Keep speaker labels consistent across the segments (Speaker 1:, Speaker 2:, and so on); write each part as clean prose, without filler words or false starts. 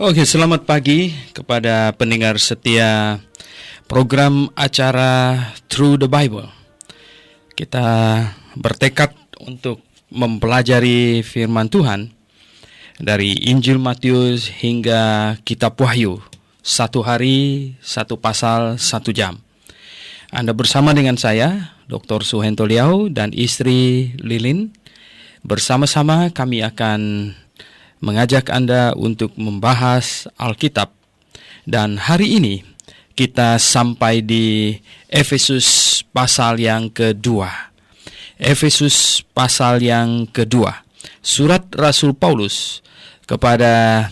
Speaker 1: Oke, selamat pagi kepada pendengar setia program acara Through the Bible. Kita bertekad untuk mempelajari firman Tuhan dari Injil Matius hingga Kitab Wahyu. Satu hari, satu pasal, 1 jam. Anda bersama dengan saya, Dr. Suhento Liau dan istri Lilin. Bersama-sama kami akan mengajak Anda untuk membahas Alkitab. Dan hari ini kita sampai di Efesus pasal yang kedua. Efesus pasal yang kedua. Surat Rasul Paulus kepada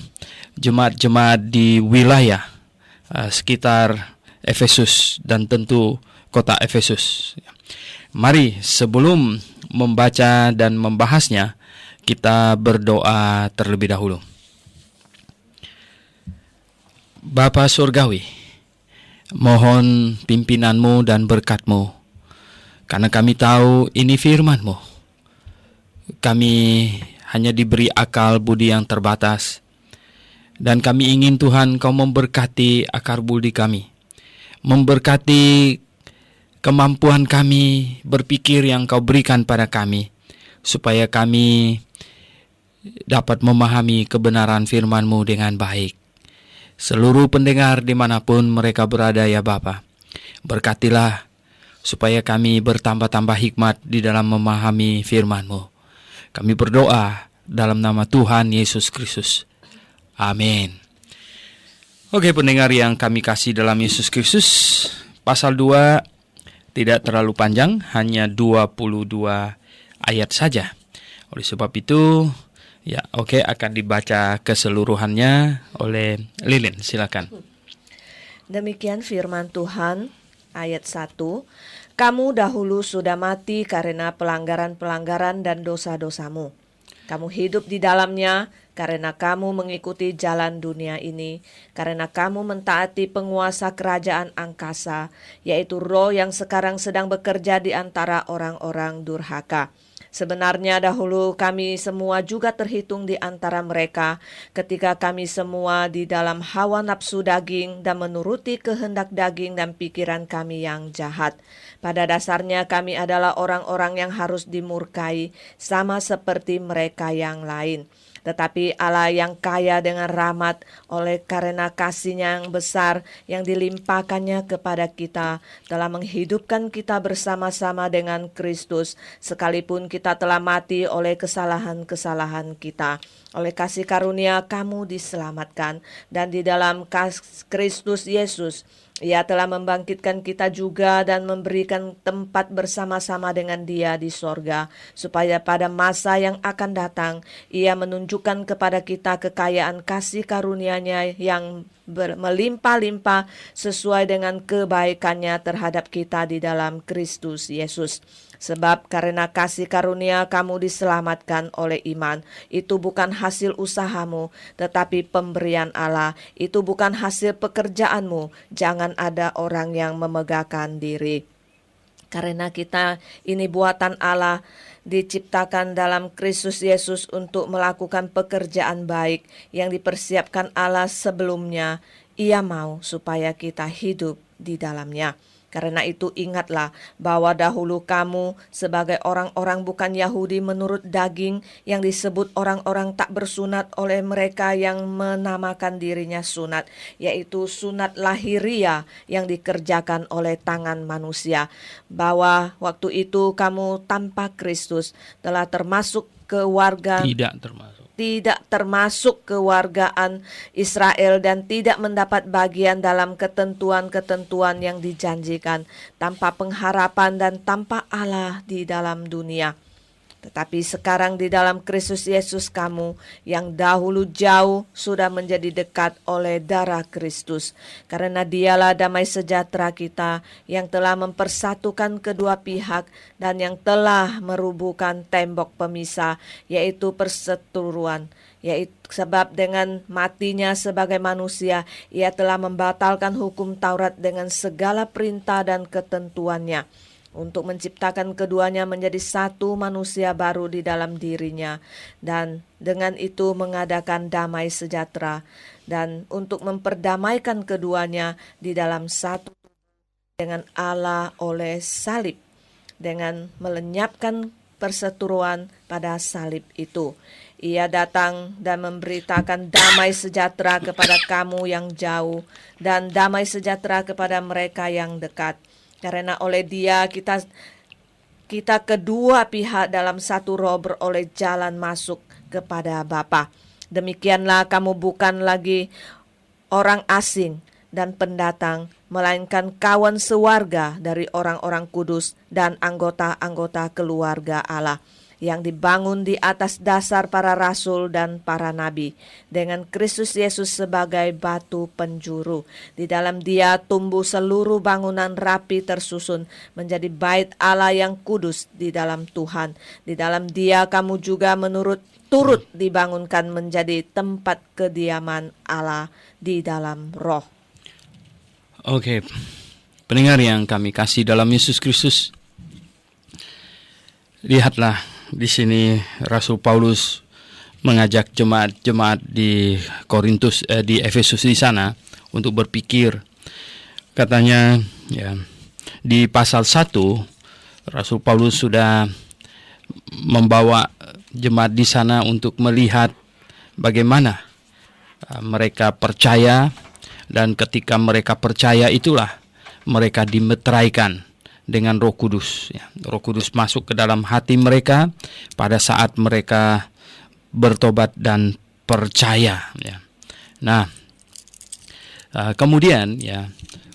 Speaker 1: jemaat-jemaat di wilayah sekitar Efesus dan tentu kota Efesus. Mari sebelum membaca dan membahasnya, kita berdoa terlebih dahulu. Bapa Surgawi, mohon pimpinanmu dan berkat-Mu, karena kami tahu ini firman-Mu. Kami hanya diberi akal budi yang terbatas, dan kami ingin Tuhan Kau memberkati akar budi kami, memberkati kemampuan kami berpikir yang Kau berikan pada kami, supaya kami dapat memahami kebenaran firman-Mu dengan baik. Seluruh pendengar dimanapun mereka berada ya Bapa, berkatilah supaya kami bertambah-tambah hikmat di dalam memahami firman-Mu. Kami berdoa dalam nama Tuhan Yesus Kristus. Amin. Oke, pendengar yang kami kasih dalam Yesus Kristus, pasal 2 tidak terlalu panjang, hanya 22 ayat saja. Oleh sebab itu, akan dibaca keseluruhannya oleh Lilin. Silakan.
Speaker 2: Demikian firman Tuhan, ayat 1. Kamu dahulu sudah mati karena pelanggaran-pelanggaran dan dosa-dosamu. Kamu hidup di dalamnya karena kamu mengikuti jalan dunia ini, karena kamu mentaati penguasa kerajaan angkasa, yaitu roh yang sekarang sedang bekerja di antara orang-orang durhaka. Sebenarnya dahulu kami semua juga terhitung di antara mereka ketika kami semua di dalam hawa nafsu daging dan menuruti kehendak daging dan pikiran kami yang jahat. Pada dasarnya kami adalah orang-orang yang harus dimurkai sama seperti mereka yang lain. Tetapi Allah yang kaya dengan rahmat oleh karena kasih-Nya yang besar yang dilimpahkannya kepada kita telah menghidupkan kita bersama-sama dengan Kristus, sekalipun kita telah mati oleh kesalahan-kesalahan kita. Oleh kasih karunia kamu diselamatkan, dan di dalam Kristus Yesus Ia telah membangkitkan kita juga dan memberikan tempat bersama-sama dengan Dia di sorga, supaya pada masa yang akan datang Ia menunjukkan kepada kita kekayaan kasih karunia-Nya yang melimpah-limpah sesuai dengan kebaikan-Nya terhadap kita di dalam Kristus Yesus. Sebab karena kasih karunia kamu diselamatkan oleh iman. Itu bukan hasil usahamu, tetapi pemberian Allah. Itu bukan hasil pekerjaanmu. Jangan ada orang yang memegahkan diri. Karena kita ini buatan Allah, diciptakan dalam Kristus Yesus untuk melakukan pekerjaan baik yang dipersiapkan Allah sebelumnya. Ia mau supaya kita hidup di dalamnya. Karena itu ingatlah bahwa dahulu kamu sebagai orang-orang bukan Yahudi menurut daging yang disebut orang-orang tak bersunat oleh mereka yang menamakan dirinya sunat, yaitu sunat lahiria yang dikerjakan oleh tangan manusia. Bahwa waktu itu kamu tanpa Kristus telah termasuk keluarga tidak termasuk kewargaan Israel dan tidak mendapat bagian dalam ketentuan-ketentuan yang dijanjikan, tanpa pengharapan dan tanpa Allah di dalam dunia. Tetapi sekarang di dalam Kristus Yesus kamu yang dahulu jauh sudah menjadi dekat oleh darah Kristus. Karena Dialah damai sejahtera kita yang telah mempersatukan kedua pihak dan yang telah merubuhkan tembok pemisah, yaitu perseteruan. Yaitu sebab dengan matinya sebagai manusia, Ia telah membatalkan hukum Taurat dengan segala perintah dan ketentuannya, untuk menciptakan keduanya menjadi satu manusia baru di dalam dirinya, dan dengan itu mengadakan damai sejahtera, dan untuk memperdamaikan keduanya di dalam satu dengan Allah oleh salib, dengan melenyapkan perseteruan pada salib itu. Ia datang dan memberitakan damai sejahtera kepada kamu yang jauh dan damai sejahtera kepada mereka yang dekat. Karena oleh Dia kita kedua pihak dalam satu roh beroleh jalan masuk kepada Bapa. Demikianlah kamu bukan lagi orang asing dan pendatang, melainkan kawan sewarga dari orang-orang kudus dan anggota-anggota keluarga Allah, yang dibangun di atas dasar para rasul dan para nabi, dengan Kristus Yesus sebagai batu penjuru. Di dalam Dia tumbuh seluruh bangunan rapi tersusun menjadi bait Allah yang kudus di dalam Tuhan. Di dalam Dia kamu juga turut dibangunkan menjadi tempat kediaman Allah di dalam Roh.
Speaker 1: Oke, pendengar yang kami kasih dalam Yesus Kristus, lihatlah di sini Rasul Paulus mengajak jemaat-jemaat di Korintus, di Efesus di sana untuk berpikir. Katanya ya, di pasal 1 Rasul Paulus sudah membawa jemaat di sana untuk melihat bagaimana mereka percaya, dan ketika mereka percaya itulah mereka dimeteraikan dengan Roh Kudus. Ya, Roh Kudus masuk ke dalam hati mereka pada saat mereka bertobat dan percaya. Ya. Nah, kemudian ya,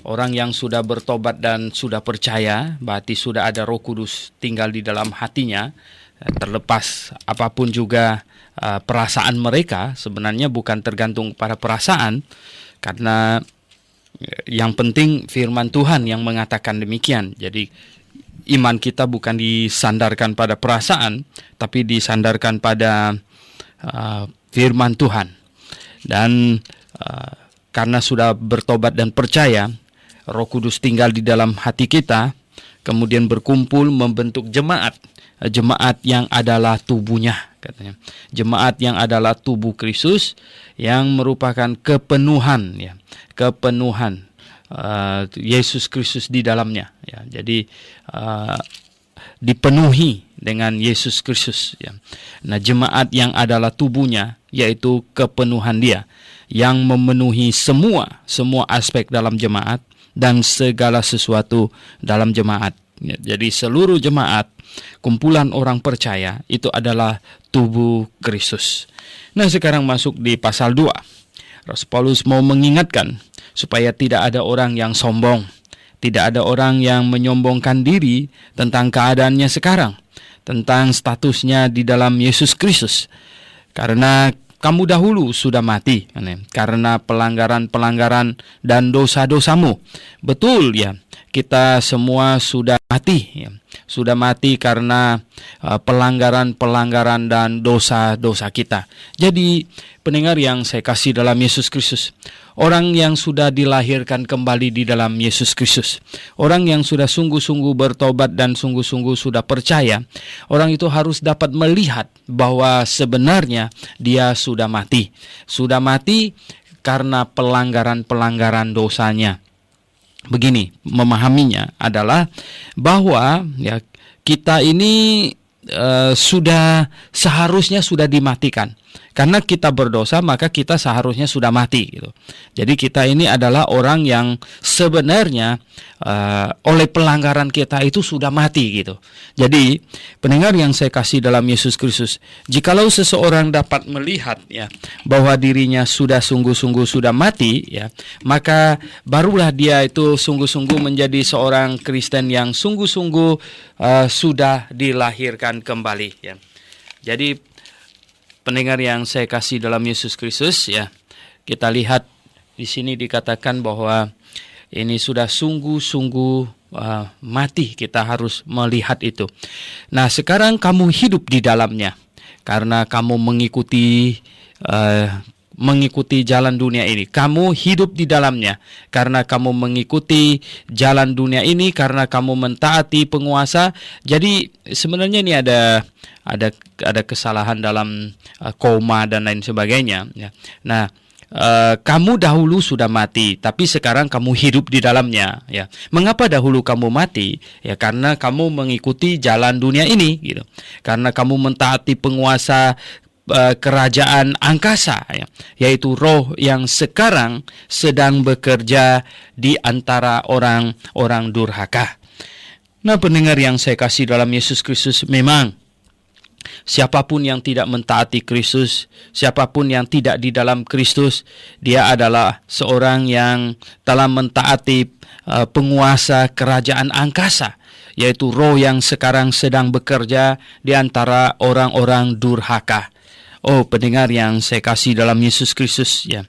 Speaker 1: orang yang sudah bertobat dan sudah percaya, berarti sudah ada Roh Kudus tinggal di dalam hatinya. Terlepas apapun juga perasaan mereka, sebenarnya bukan tergantung pada perasaan, karena yang penting firman Tuhan yang mengatakan demikian. Jadi iman kita bukan disandarkan pada perasaan, tapi disandarkan pada firman Tuhan. Dan karena sudah bertobat dan percaya, Roh Kudus tinggal di dalam hati kita, kemudian berkumpul membentuk jemaat yang adalah tubuhnya, katanya. Jemaat yang adalah tubuh Kristus, yang merupakan kepenuhan ya, kepenuhan Yesus Kristus di dalamnya ya. Jadi dipenuhi dengan Yesus Kristus ya. Nah, jemaat yang adalah tubuhnya, yaitu kepenuhan Dia yang memenuhi semua aspek dalam jemaat dan segala sesuatu dalam jemaat ya. Jadi seluruh jemaat, kumpulan orang percaya, itu adalah tubuh Kristus. Nah, sekarang masuk di pasal 2. Rasul Paulus mau mengingatkan supaya tidak ada orang yang sombong, tidak ada orang yang menyombongkan diri tentang keadaannya sekarang, tentang statusnya di dalam Yesus Kristus. Karena kamu dahulu sudah mati karena pelanggaran-pelanggaran dan dosa-dosamu. Betul ya, kita semua sudah mati ya. Sudah mati karena pelanggaran-pelanggaran dan dosa-dosa kita. Jadi pendengar yang saya kasih dalam Yesus Kristus, orang yang sudah dilahirkan kembali di dalam Yesus Kristus, orang yang sudah sungguh-sungguh bertobat dan sungguh-sungguh sudah percaya, orang itu harus dapat melihat bahwa sebenarnya dia sudah mati. Sudah mati karena pelanggaran-pelanggaran dosanya. Begini, memahaminya adalah bahwa ya, kita ini seharusnya sudah dimatikan. Karena kita berdosa, maka kita seharusnya sudah mati gitu. Jadi kita ini adalah orang yang sebenarnya oleh pelanggaran kita itu sudah mati gitu. Jadi pendengar yang saya kasih dalam Yesus Kristus, jikalau seseorang dapat melihat ya bahwa dirinya sudah sungguh-sungguh sudah mati ya, maka barulah dia itu sungguh-sungguh menjadi seorang Kristen yang sungguh-sungguh sudah dilahirkan kembali ya. Jadi pendengar yang saya kasih dalam Yesus Kristus ya, kita lihat di sini dikatakan bahwa ini sudah sungguh-sungguh mati, kita harus melihat itu. Nah, sekarang kamu hidup di dalamnya karena kamu mengikuti jalan dunia ini. Kamu hidup di dalamnya karena kamu mengikuti jalan dunia ini, karena kamu mentaati penguasa. Jadi sebenarnya ini ada kesalahan dalam koma dan lain sebagainya ya. Nah, kamu dahulu sudah mati, tapi sekarang kamu hidup di dalamnya. Ya, mengapa dahulu kamu mati? Ya, karena kamu mengikuti jalan dunia ini, gitu. Karena kamu mentaati penguasa kerajaan angkasa, ya, yaitu roh yang sekarang sedang bekerja di antara orang-orang durhaka. Nah, pendengar yang saya kasih dalam Yesus Kristus, memang siapapun yang tidak mentaati Kristus, siapapun yang tidak di dalam Kristus, dia adalah seorang yang telah mentaati penguasa kerajaan angkasa, yaitu roh yang sekarang sedang bekerja di antara orang-orang durhaka. Oh, pendengar yang saya kasih dalam Yesus Kristus, ya,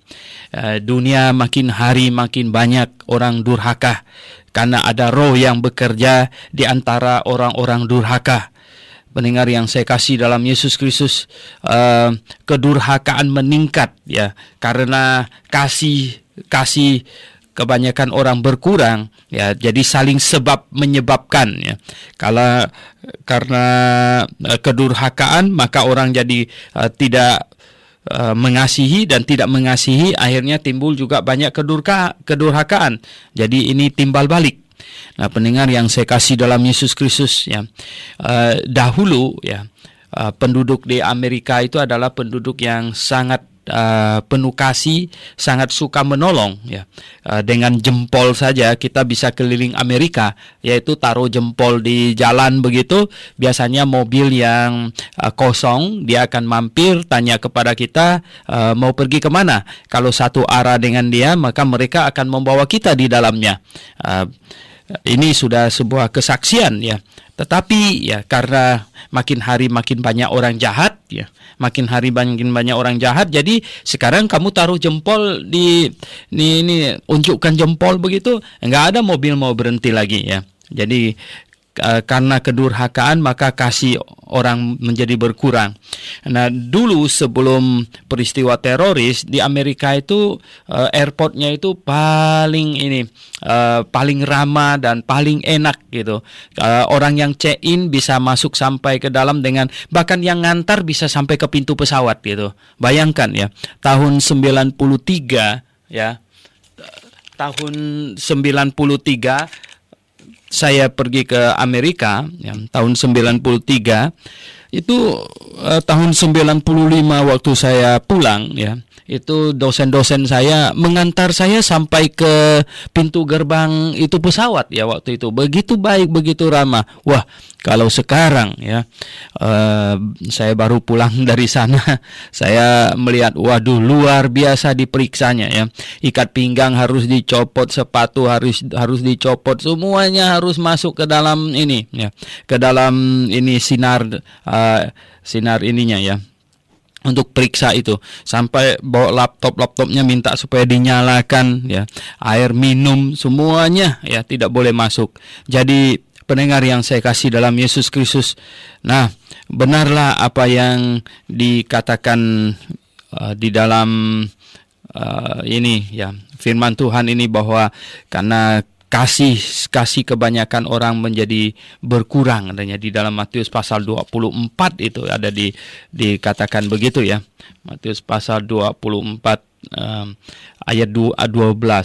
Speaker 1: dunia makin hari makin banyak orang durhaka, karena ada roh yang bekerja di antara orang-orang durhaka. Pendengar yang saya kasih dalam Yesus Kristus, kedurhakaan meningkat, ya, karena kasih kebanyakan orang berkurang, ya, jadi saling sebab menyebabkan, ya. Karena kedurhakaan, maka orang jadi tidak mengasihi dan tidak mengasihi, akhirnya timbul juga banyak kedurhakaan. Jadi ini timbal balik. Nah, pendengar yang saya kasih dalam Yesus Kristus, ya, dahulu, ya, penduduk di Amerika itu adalah penduduk yang sangat penuh kasih, sangat suka menolong, ya. Dengan jempol saja kita bisa keliling Amerika, yaitu taruh jempol di jalan begitu, biasanya mobil yang kosong dia akan mampir tanya kepada kita mau pergi kemana. Kalau satu arah dengan dia, maka mereka akan membawa kita di dalamnya. Ini sudah sebuah kesaksian, ya. Tetapi, ya, karena makin hari makin banyak orang jahat, ya, makin hari makin banyak orang jahat, jadi sekarang kamu taruh jempol ini unjukkan jempol begitu, enggak ada mobil mau berhenti lagi, ya. Jadi karena kedurhakaan maka kasih orang menjadi berkurang. Nah, dulu sebelum peristiwa teroris di Amerika itu airportnya itu paling ramah dan paling enak, gitu. Orang yang check-in bisa masuk sampai ke dalam dengan, bahkan yang ngantar bisa sampai ke pintu pesawat, gitu. Bayangkan, ya, tahun 93, ya. Tahun 93 saya pergi ke Amerika, ya, tahun 93. Itu tahun 95 waktu saya pulang, ya, itu dosen-dosen saya mengantar saya sampai ke pintu gerbang itu pesawat, ya, waktu itu. Begitu baik, begitu ramah. Wah, kalau sekarang, ya, saya baru pulang dari sana, saya melihat, waduh, luar biasa diperiksanya, ya. Ikat pinggang harus dicopot, sepatu harus dicopot, semuanya harus masuk ke dalam ini, ya, ke dalam ini sinar ininya, ya, untuk periksa itu. Sampai bawa laptopnya minta supaya dinyalakan, ya. Air minum semuanya, ya, tidak boleh masuk. Jadi pendengar yang saya kasih dalam Yesus Kristus, nah, benarlah apa yang dikatakan di dalam ini, ya, firman Tuhan ini, bahwa karena kasih kebanyakan orang menjadi berkurang, adanya di dalam Matius pasal 24 itu ada dikatakan begitu, ya. Matius pasal 24 ayat 12,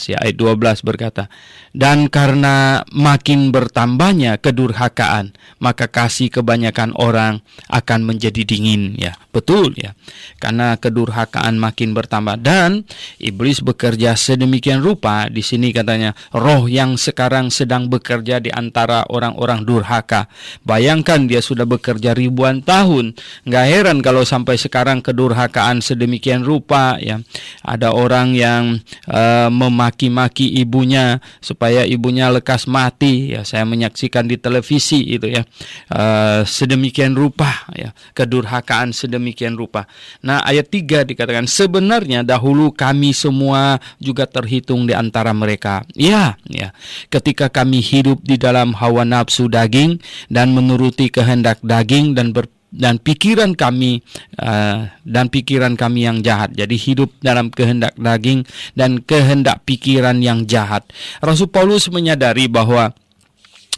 Speaker 1: ya, ayat 12 berkata, dan karena makin bertambahnya kedurhakaan, maka kasih kebanyakan orang akan menjadi dingin, ya. Betul, ya. Karena kedurhakaan makin bertambah dan iblis bekerja sedemikian rupa. Di sini katanya roh yang sekarang sedang bekerja di antara orang-orang durhaka. Bayangkan, dia sudah bekerja ribuan tahun. Nggak heran kalau sampai sekarang kedurhakaan sedemikian rupa, ya. Ada orang yang memaki-maki ibunya supaya ibunya lekas mati, ya. Saya menyaksikan di televisi itu, ya. Sedemikian rupa, ya, kedurhakaan sedemikian rupa. Nah, ayat 3 dikatakan, sebenarnya dahulu kami semua juga terhitung di antara mereka. Ya, ya. Ketika kami hidup di dalam hawa nafsu daging dan menuruti kehendak daging dan pikiran kami yang jahat. Jadi hidup dalam kehendak daging dan kehendak pikiran yang jahat. Rasul Paulus menyadari bahwa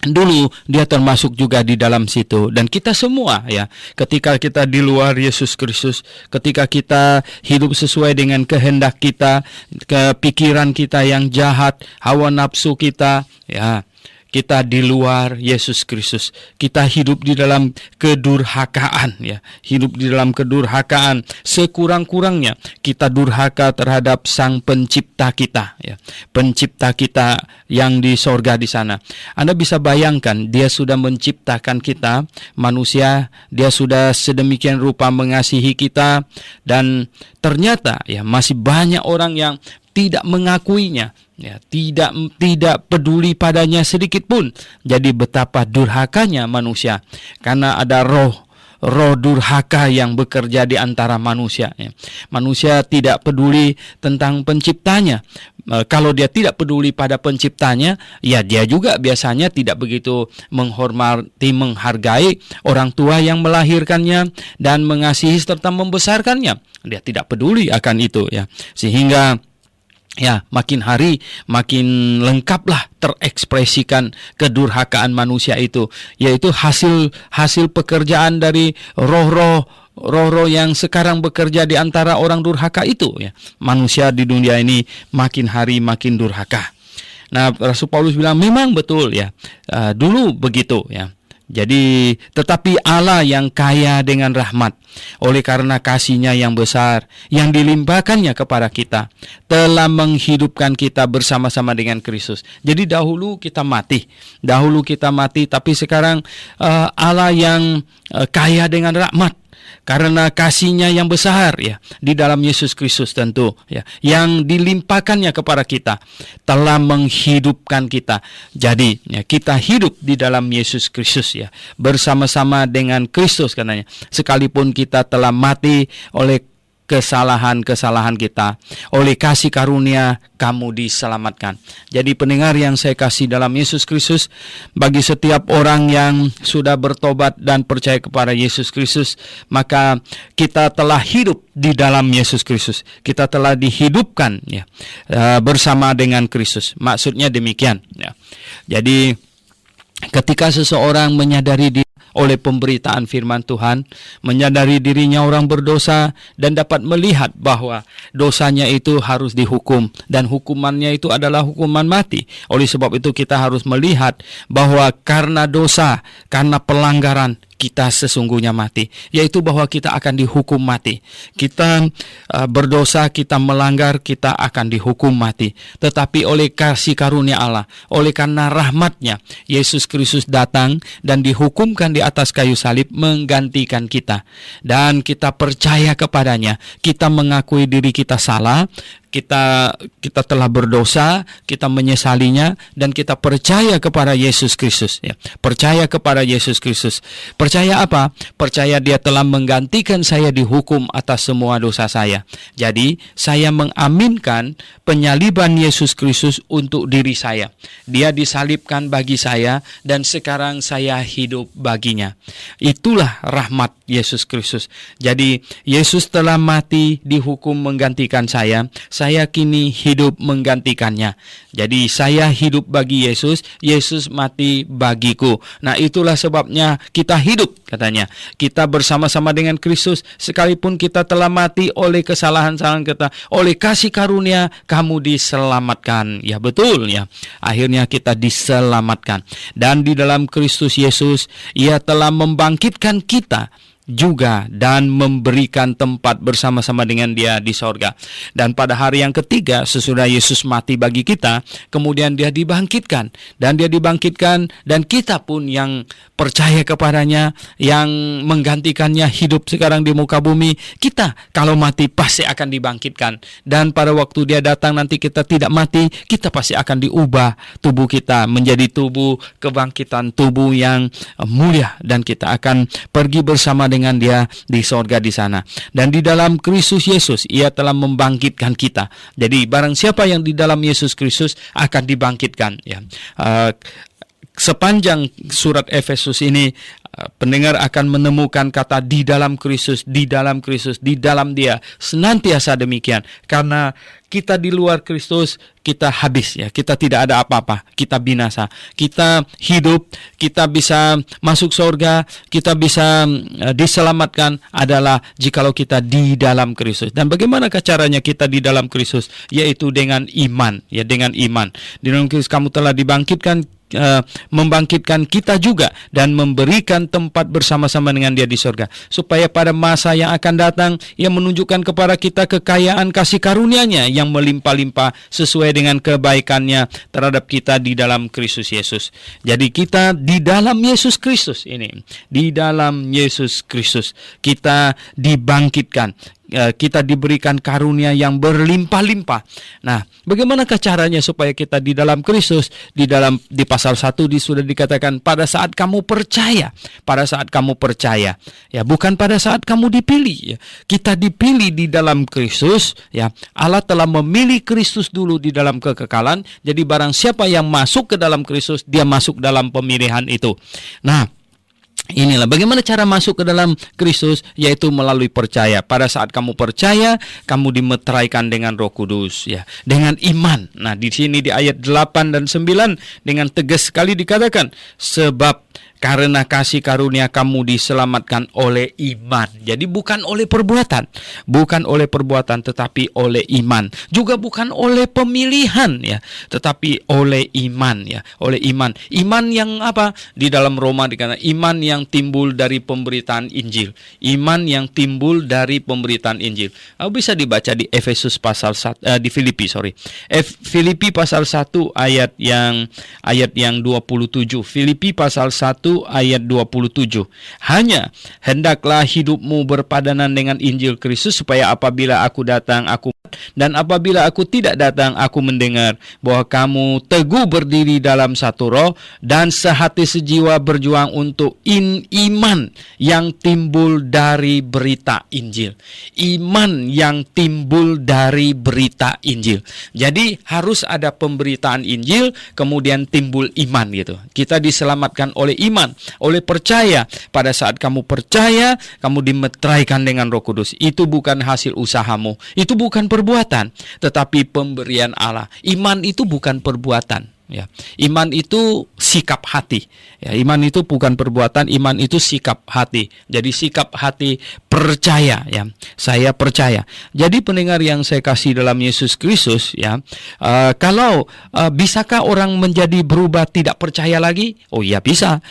Speaker 1: dulu dia termasuk juga di dalam situ. Dan kita semua ya, ketika kita di luar Yesus Kristus, ketika kita hidup sesuai dengan kehendak kita, kepikiran kita yang jahat, hawa nafsu kita, ya, kita di luar Yesus Kristus. Kita hidup di dalam kedurhakaan, ya. Hidup di dalam kedurhakaan. Sekurang-kurangnya kita durhaka terhadap Sang Pencipta kita, ya. Pencipta kita yang di sorga di sana. Anda bisa bayangkan, dia sudah menciptakan kita, manusia, dia sudah sedemikian rupa mengasihi kita, dan ternyata ya masih banyak orang yang tidak mengakuinya, ya, tidak peduli padanya sedikit pun. Jadi betapa durhakanya manusia, karena ada roh durhaka yang bekerja di antara manusia, ya. Manusia tidak peduli tentang penciptanya. Kalau dia tidak peduli pada penciptanya, ya dia juga biasanya tidak begitu menghormati, menghargai orang tua yang melahirkannya dan mengasihi serta membesarkannya. Dia tidak peduli akan itu, ya. Sehingga ya, makin hari makin lengkaplah terekspresikan kedurhakaan manusia itu, yaitu hasil pekerjaan dari roh-roh yang sekarang bekerja di antara orang durhaka itu, ya. Manusia di dunia ini makin hari makin durhaka. Nah, Rasul Paulus bilang memang betul, ya, dulu begitu, ya. Jadi, tetapi Allah yang kaya dengan rahmat, oleh karena kasih-Nya yang besar, yang dilimpahkannya kepada kita, telah menghidupkan kita bersama-sama dengan Kristus. Jadi dahulu kita mati, tapi sekarang Allah yang kaya dengan rahmat, karena kasih-Nya yang besar, ya, di dalam Yesus Kristus tentu, ya, yang dilimpahkannya kepada kita, telah menghidupkan kita. Jadi, ya, kita hidup di dalam Yesus Kristus, ya, bersama-sama dengan Kristus katanya. Sekalipun kita telah mati oleh kesalahan-kesalahan kita, oleh kasih karunia kamu diselamatkan. Jadi pendengar yang saya kasih dalam Yesus Kristus, bagi setiap orang yang sudah bertobat dan percaya kepada Yesus Kristus, maka kita telah hidup di dalam Yesus Kristus. Kita telah dihidupkan, ya, bersama dengan Kristus. Maksudnya demikian, ya. Jadi ketika seseorang menyadari diri oleh pemberitaan firman Tuhan, menyadari dirinya orang berdosa dan dapat melihat bahwa dosanya itu harus dihukum dan hukumannya itu adalah hukuman mati. Oleh sebab itu kita harus melihat bahwa karena dosa, karena pelanggaran, kita sesungguhnya mati, yaitu bahwa kita akan dihukum mati. Kita berdosa, kita melanggar, kita akan dihukum mati. Tetapi oleh kasih karunia Allah, oleh karena rahmat-Nya, Yesus Kristus datang dan dihukumkan di atas kayu salib menggantikan kita. Dan kita percaya kepadanya, kita mengakui diri kita salah, kita telah berdosa, kita menyesalinya, dan kita percaya kepada Yesus Kristus, ya. Percaya kepada Yesus Kristus. Percaya apa? Percaya Dia telah menggantikan saya dihukum atas semua dosa saya. Jadi, saya mengaminkan penyaliban Yesus Kristus untuk diri saya. Dia disalibkan bagi saya dan sekarang saya hidup baginya. Itulah rahmat Yesus Kristus. Jadi, Yesus telah mati dihukum menggantikan saya kini hidup menggantikannya. Jadi saya hidup bagi Yesus, Yesus mati bagiku. Nah, itulah sebabnya kita hidup, katanya. Kita bersama-sama dengan Kristus, sekalipun kita telah mati oleh kesalahan-kesalahan kita, oleh kasih karunia kamu diselamatkan. Ya, betul, ya. Akhirnya kita diselamatkan. Dan di dalam Kristus Yesus, Ia telah membangkitkan kita juga dan memberikan tempat bersama-sama dengan Dia di sorga. Dan pada hari yang ketiga sesudah Yesus mati bagi kita, kemudian Dia dibangkitkan, dan kita pun yang percaya kepadanya, yang menggantikannya hidup sekarang di muka bumi. Kita kalau mati pasti akan dibangkitkan, dan pada waktu Dia datang nanti kita tidak mati, kita pasti akan diubah tubuh kita menjadi tubuh kebangkitan, tubuh yang mulia, dan kita akan pergi bersama dengan Dia di sorga di sana. Dan di dalam Kristus Yesus, Ia telah membangkitkan kita. Jadi barang siapa yang di dalam Yesus Kristus akan dibangkitkan, ya. Sepanjang surat Efesus ini, pendengar akan menemukan kata di dalam Kristus, di dalam Kristus, di dalam Dia, senantiasa demikian. Karena kita di luar Kristus, kita habis ya. Kita tidak ada apa-apa, kita binasa. Kita hidup, kita bisa masuk surga, kita bisa diselamatkan adalah jikalau kita di dalam Kristus. Dan bagaimanakah caranya kita di dalam Kristus? Yaitu dengan iman, ya, dengan iman. Di dalam Kristus kamu telah dibangkitkan, membangkitkan kita juga dan memberikan tempat bersama-sama dengan Dia di surga, supaya pada masa yang akan datang Ia menunjukkan kepada kita kekayaan kasih karunia-Nya yang melimpah-limpah sesuai dengan kebaikan-Nya terhadap kita di dalam Kristus Yesus. Jadi kita di dalam Yesus Kristus ini, di dalam Yesus Kristus kita dibangkitkan, kita diberikan karunia yang berlimpah-limpah. Nah, bagaimanakah caranya supaya kita di dalam Kristus? Di pasal 1 sudah dikatakan pada saat kamu percaya, pada saat kamu percaya, ya, bukan pada saat kamu dipilih. Ya. Kita dipilih di dalam Kristus, ya. Allah telah memilih Kristus dulu di dalam kekekalan. Jadi barang siapa yang masuk ke dalam Kristus, dia masuk dalam pemilihan itu. Nah, inilah bagaimana cara masuk ke dalam Kristus, yaitu melalui percaya. Pada saat kamu percaya, kamu dimeteraikan dengan Roh Kudus, ya, dengan iman. Nah, di sini di ayat 8 dan 9 dengan tegas sekali dikatakan, sebab karena kasih karunia kamu diselamatkan oleh iman. Jadi bukan oleh perbuatan, bukan oleh perbuatan, tetapi oleh iman. Juga bukan oleh pemilihan, ya, tetapi oleh iman, ya, oleh iman. Iman yang apa? Di dalam Roma dikatakan iman yang timbul dari pemberitaan Injil. Iman yang timbul dari pemberitaan Injil. Bisa dibaca di Efesus pasal 1, di Filipi, Filipi pasal 1 ayat yang 27. Filipi pasal 1 ayat 27. Hanya hendaklah hidupmu berpadanan dengan Injil Kristus, supaya apabila aku datang, dan apabila aku tidak datang, aku mendengar bahwa kamu teguh berdiri dalam satu roh dan sehati sejiwa berjuang untuk iman yang timbul dari berita Injil. Iman yang timbul dari berita Injil. Jadi harus ada pemberitaan Injil, kemudian timbul iman gitu. Kita diselamatkan oleh iman, oleh percaya. Pada saat kamu percaya, kamu dimeteraikan dengan Roh Kudus. Itu bukan hasil usahamu, itu bukan perbuatan, tetapi pemberian Allah. Iman itu bukan perbuatan, ya. Iman itu sikap hati. Ya, iman itu bukan perbuatan, iman itu sikap hati. Jadi sikap hati percaya, ya. Saya percaya. Jadi pendengar yang saya kasih dalam Yesus Kristus, ya. Bisakah orang menjadi berubah tidak percaya lagi? Oh iya, bisa.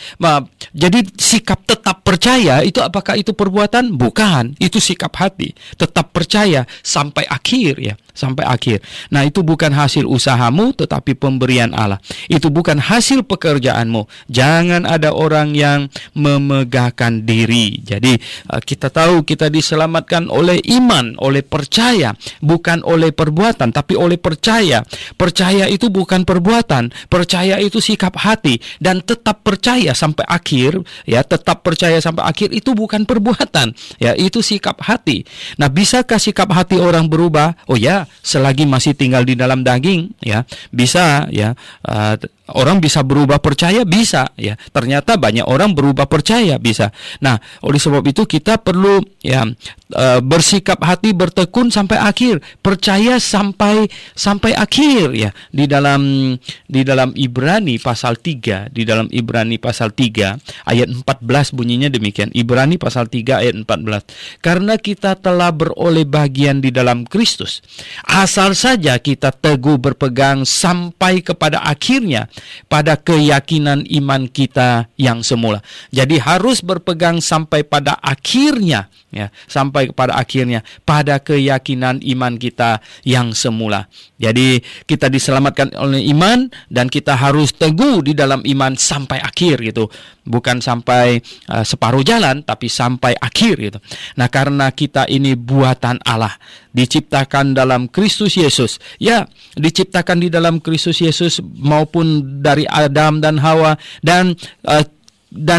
Speaker 1: Jadi sikap tetap percaya itu, apakah itu perbuatan? Bukan, itu sikap hati. Tetap percaya sampai akhir, ya, sampai akhir. Nah, itu bukan hasil usahamu, tetapi pemberian Allah. Itu bukan hasil pekerjaanmu. Jangan ada orang yang memegahkan diri. Jadi kita tahu kita diselamatkan oleh iman, oleh percaya, bukan oleh perbuatan, tapi oleh percaya. Percaya itu bukan perbuatan, percaya itu sikap hati, dan tetap percaya sampai akhir, ya, tetap percaya sampai akhir itu bukan perbuatan, ya, itu sikap hati. Nah, bisakah sikap hati orang berubah? Oh ya, selagi masih tinggal di dalam daging, ya, bisa, ya. Orang bisa berubah percaya, bisa, ya. Ternyata banyak orang berubah percaya, bisa. Nah, oleh sebab itu kita perlu, ya, bersikap hati, bertekun sampai akhir, percaya sampai akhir, ya. Di dalam Ibrani pasal 3, di dalam Ibrani pasal 3 ayat 14 bunyinya demikian. Ibrani pasal 3 ayat 14. Karena kita telah beroleh bagian di dalam Kristus, asal saja kita teguh berpegang sampai kepada akhirnya, pada keyakinan iman kita yang semula. Jadi harus berpegang sampai pada akhirnya, ya, sampai kepada akhirnya, pada keyakinan iman kita yang semula. Jadi kita diselamatkan oleh iman, dan kita harus teguh di dalam iman sampai akhir gitu. Bukan sampai separuh jalan, tapi sampai akhir gitu. Nah, karena kita ini buatan Allah, diciptakan dalam Kristus Yesus. Ya, diciptakan di dalam Kristus Yesus maupun dari Adam dan Hawa, dan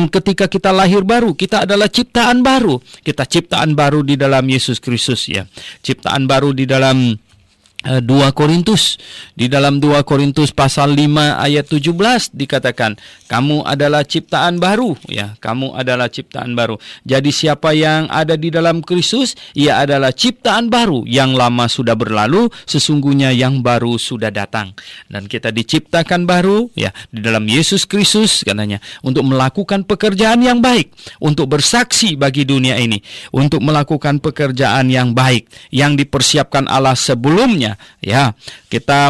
Speaker 1: ketika kita lahir baru, kita adalah ciptaan baru. Kita ciptaan baru di dalam Yesus Kristus, ya. Ciptaan baru di dalam 2 Korintus. Di dalam 2 Korintus pasal 5 ayat 17 dikatakan, kamu adalah ciptaan baru, ya, kamu adalah ciptaan baru. Jadi siapa yang ada di dalam Kristus, ia adalah ciptaan baru. Yang lama sudah berlalu, sesungguhnya yang baru sudah datang. Dan kita diciptakan baru, ya, di dalam Yesus Kristus katanya, untuk melakukan pekerjaan yang baik, untuk bersaksi bagi dunia ini, untuk melakukan pekerjaan yang baik yang dipersiapkan Allah sebelumnya. Ya, kita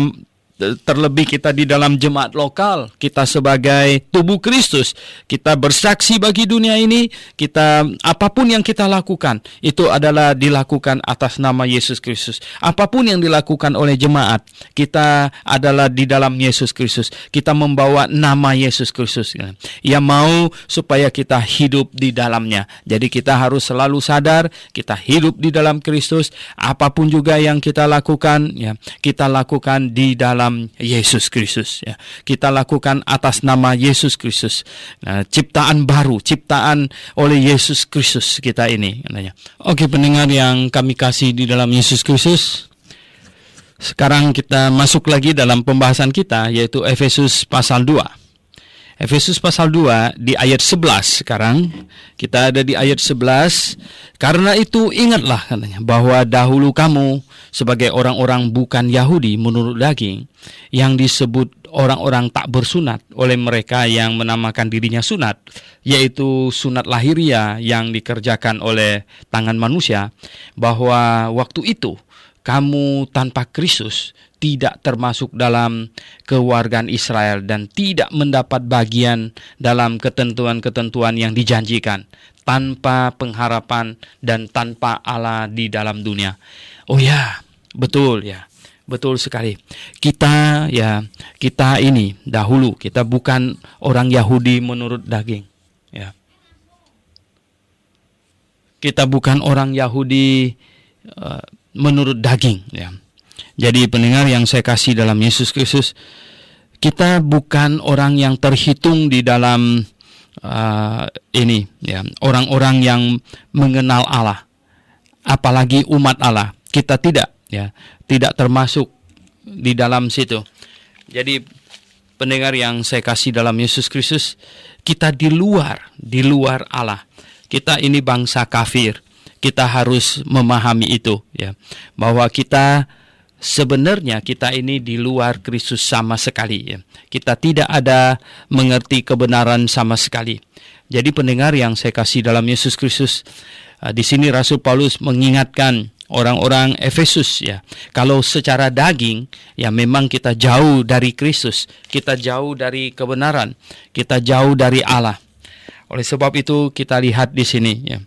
Speaker 1: terlebih kita di dalam jemaat lokal, kita sebagai tubuh Kristus, kita bersaksi bagi dunia ini, kita apapun yang kita lakukan itu adalah dilakukan atas nama Yesus Kristus. Apapun yang dilakukan oleh jemaat, kita adalah di dalam Yesus Kristus. Kita membawa nama Yesus Kristus. Ia mau supaya kita hidup di dalamnya. Jadi kita harus selalu sadar kita hidup di dalam Kristus. Apapun juga yang kita lakukan, ya, kita lakukan di dalam Yesus Kristus, ya. Kita lakukan atas nama Yesus Kristus. Nah, ciptaan baru, ciptaan oleh Yesus Kristus kita ini. Oke, pendengar yang kami kasih di dalam Yesus Kristus, sekarang kita masuk lagi dalam pembahasan kita, yaitu Efesus pasal 2. Efesus pasal 2 di ayat 11 sekarang. Kita ada di ayat 11. Karena itu ingatlah katanya, bahwa dahulu kamu sebagai orang-orang bukan Yahudi menurut daging, yang disebut orang-orang tak bersunat oleh mereka yang menamakan dirinya sunat, yaitu sunat lahiriah yang dikerjakan oleh tangan manusia, bahwa waktu itu kamu tanpa Kristus tidak termasuk dalam kewargaan Israel dan tidak mendapat bagian dalam ketentuan-ketentuan yang dijanjikan, tanpa pengharapan dan tanpa Allah di dalam dunia. Oh ya, betul ya. Betul sekali. Kita ini dahulu kita bukan orang Yahudi menurut daging, ya. Kita bukan orang Yahudi menurut daging, ya. Jadi pendengar yang saya kasih dalam Yesus Kristus, kita bukan orang yang terhitung di dalam ini, ya, orang-orang yang mengenal Allah, apalagi umat Allah. Kita tidak, ya, tidak termasuk di dalam situ. Jadi pendengar yang saya kasih dalam Yesus Kristus, kita di luar Allah. Kita ini bangsa kafir. Kita harus memahami itu, ya, bahwa kita sebenarnya kita ini di luar Kristus sama sekali, ya. Kita tidak ada mengerti kebenaran sama sekali. Jadi pendengar yang saya kasih dalam Yesus Kristus, di sini Rasul Paulus mengingatkan orang-orang Efesus, ya, kalau secara daging, ya, memang kita jauh dari Kristus, kita jauh dari kebenaran, kita jauh dari Allah. Oleh sebab itu kita lihat di sini, ya.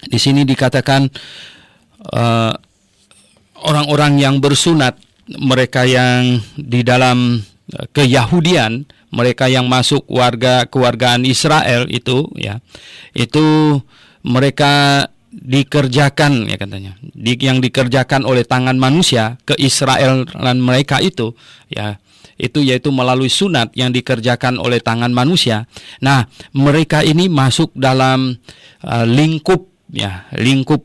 Speaker 1: Di sini dikatakan orang-orang yang bersunat, mereka yang di dalam keyahudian, mereka yang masuk kewargaan Israel itu, ya, itu mereka dikerjakan, ya, katanya, yang dikerjakan oleh tangan manusia, keisraelan mereka itu, ya, itu yaitu melalui sunat yang dikerjakan oleh tangan manusia. Nah, mereka ini masuk dalam lingkup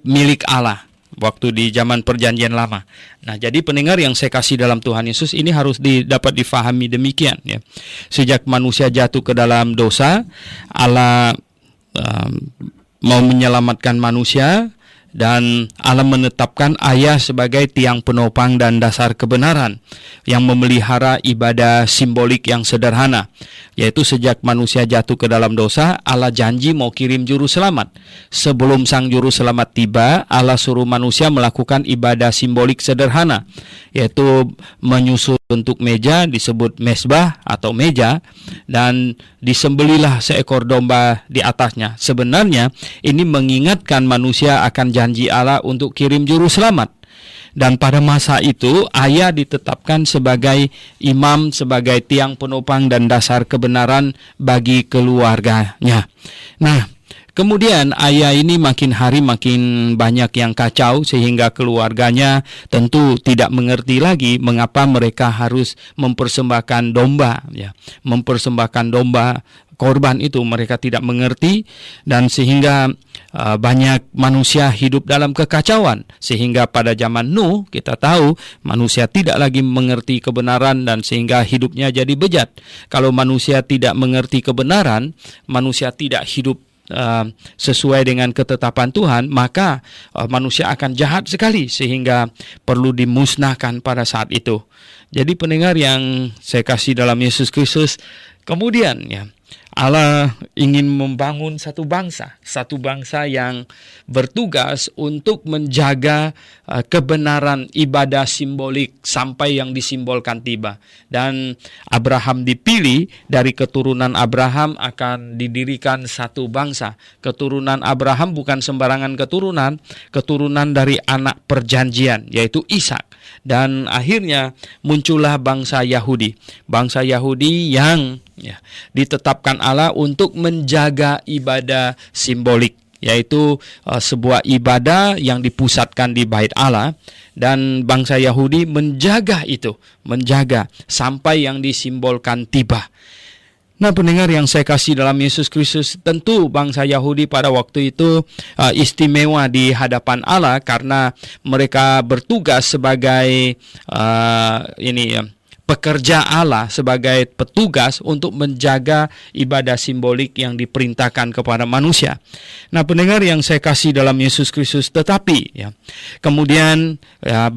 Speaker 1: milik Allah waktu di zaman perjanjian lama. Nah, jadi pendengar yang saya kasih dalam Tuhan Yesus, ini harus dapat difahami demikian, ya. Sejak manusia jatuh ke dalam dosa, Allah mau menyelamatkan manusia, dan Allah menetapkan Ayah sebagai tiang penopang dan dasar kebenaran yang memelihara ibadah simbolik yang sederhana, yaitu sejak manusia jatuh ke dalam dosa, Allah janji mau kirim juru selamat. Sebelum sang juru selamat tiba, Allah suruh manusia melakukan ibadah simbolik sederhana, yaitu menyusun bentuk meja disebut mezbah atau meja, dan disembelilah seekor domba di atasnya. Sebenarnya ini mengingatkan manusia akan janji Allah untuk kirim juru selamat. Dan pada masa itu Ayah ditetapkan sebagai imam, sebagai tiang penopang dan dasar kebenaran bagi keluarganya. Nah, kemudian Ayah ini makin hari makin banyak yang kacau, sehingga keluarganya tentu tidak mengerti lagi mengapa mereka harus mempersembahkan domba, ya, mempersembahkan domba korban itu mereka tidak mengerti, dan sehingga banyak manusia hidup dalam kekacauan. Sehingga pada zaman Nuh kita tahu manusia tidak lagi mengerti kebenaran dan sehingga hidupnya jadi bejat. Kalau manusia tidak mengerti kebenaran, manusia tidak hidup sesuai dengan ketetapan Tuhan, maka manusia akan jahat sekali sehingga perlu dimusnahkan pada saat itu. Jadi pendengar yang saya kasih dalam Yesus Kristus, kemudian ya, Allah ingin membangun satu bangsa yang bertugas untuk menjaga kebenaran ibadah simbolik sampai yang disimbolkan tiba. Dan Abraham dipilih, dari keturunan Abraham akan didirikan satu bangsa. Keturunan Abraham bukan sembarangan keturunan dari anak perjanjian, yaitu Ishak. Dan akhirnya muncullah bangsa Yahudi. Bangsa Yahudi yang ditetapkan Allah untuk menjaga ibadah simbolik, yaitu sebuah ibadah yang dipusatkan di bait Allah, dan bangsa Yahudi menjaga sampai yang disimbolkan tiba. Nah, pendengar yang saya kasih dalam Yesus Kristus, tentu bangsa Yahudi pada waktu itu istimewa di hadapan Allah karena mereka bertugas sebagai pekerja Allah, sebagai petugas untuk menjaga ibadah simbolik yang diperintahkan kepada manusia. Nah, pendengar yang saya kasih dalam Yesus Kristus, tetapi kemudian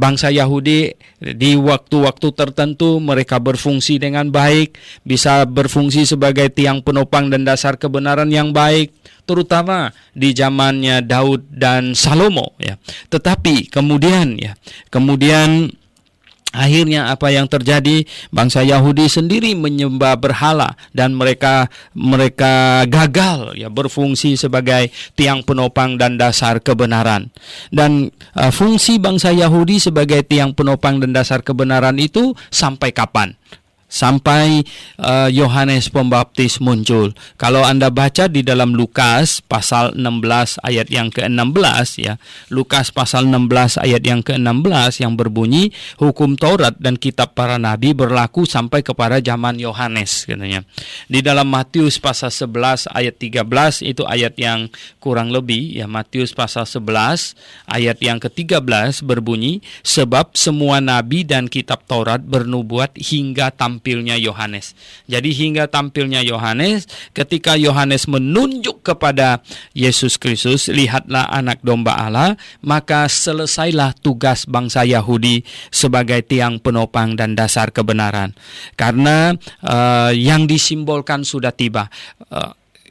Speaker 1: bangsa Yahudi di waktu-waktu tertentu mereka berfungsi dengan baik, bisa berfungsi sebagai tiang penopang dan dasar kebenaran yang baik, terutama di zamannya Daud dan Salomo ya. Tetapi kemudian akhirnya apa yang terjadi? Bangsa Yahudi sendiri menyembah berhala dan mereka gagal berfungsi sebagai tiang penopang dan dasar kebenaran. Dan fungsi bangsa Yahudi sebagai tiang penopang dan dasar kebenaran itu sampai kapan? Sampai Yohanes Pembaptis muncul. Kalau Anda baca di dalam Lukas pasal 16 ayat yang ke-16 ya. Lukas pasal 16 ayat yang ke-16 yang berbunyi, hukum Taurat dan kitab para nabi berlaku sampai kepada zaman Yohanes katanya. Di dalam Matius pasal 11 ayat 13 itu ayat yang kurang lebih ya, Matius pasal 11 ayat yang ke-13 berbunyi, sebab semua nabi dan kitab Taurat bernubuat hingga tampilnya Yohanes. Jadi hingga tampilnya Yohanes, ketika Yohanes menunjuk kepada Yesus Kristus, lihatlah anak domba Allah, maka selesailah tugas bangsa Yahudi sebagai tiang penopang dan dasar kebenaran. Karena yang disimbolkan sudah tiba.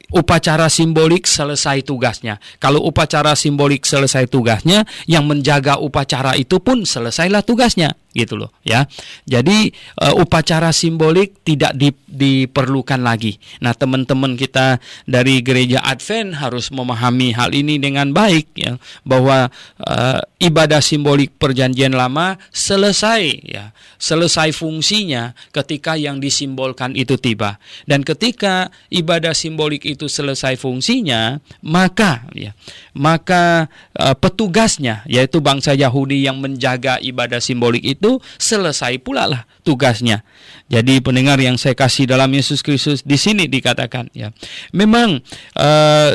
Speaker 1: Upacara simbolik selesai tugasnya. Kalau upacara simbolik selesai tugasnya, yang menjaga upacara itu pun selesailah tugasnya, gitu loh ya. Jadi upacara simbolik tidak diperlukan lagi. Nah, teman-teman kita dari gereja Advent harus memahami hal ini dengan baik ya, bahwa ibadah simbolik perjanjian lama selesai ya, selesai fungsinya ketika yang disimbolkan itu tiba. Dan ketika ibadah simbolik itu selesai fungsinya, maka petugasnya, yaitu bangsa Yahudi yang menjaga ibadah simbolik itu, selesai pula lah tugasnya. Jadi pendengar yang saya kasih dalam Yesus Kristus, di sini dikatakan ya, memang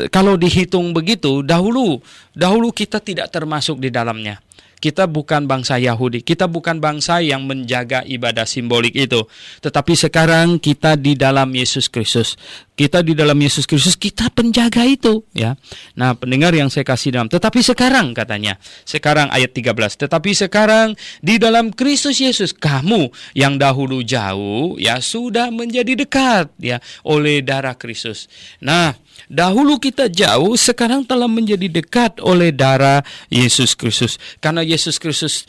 Speaker 1: kalau dihitung begitu, dahulu kita tidak termasuk di dalamnya. Kita bukan bangsa Yahudi, kita bukan bangsa yang menjaga ibadah simbolik itu. Tetapi sekarang kita di dalam Yesus Kristus. Kita di dalam Yesus Kristus, kita penjaga itu ya. Nah, pendengar yang saya kasih dalam, tetapi sekarang katanya, sekarang ayat 13, tetapi sekarang di dalam Kristus Yesus, kamu yang dahulu jauh ya sudah menjadi dekat ya oleh darah Kristus. Nah, dahulu kita jauh, sekarang telah menjadi dekat oleh darah Yesus Kristus. Karena Yesus Kristus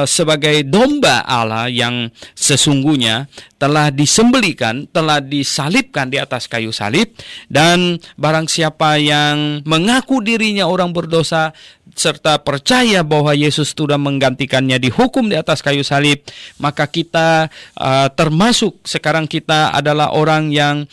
Speaker 1: sebagai domba Allah yang sesungguhnya telah disembelikan, telah disalibkan di atas kayu salib, dan barang siapa yang mengaku dirinya orang berdosa, serta percaya bahwa Yesus sudah menggantikannya, dihukum di atas kayu salib, maka kita termasuk sekarang kita adalah orang yang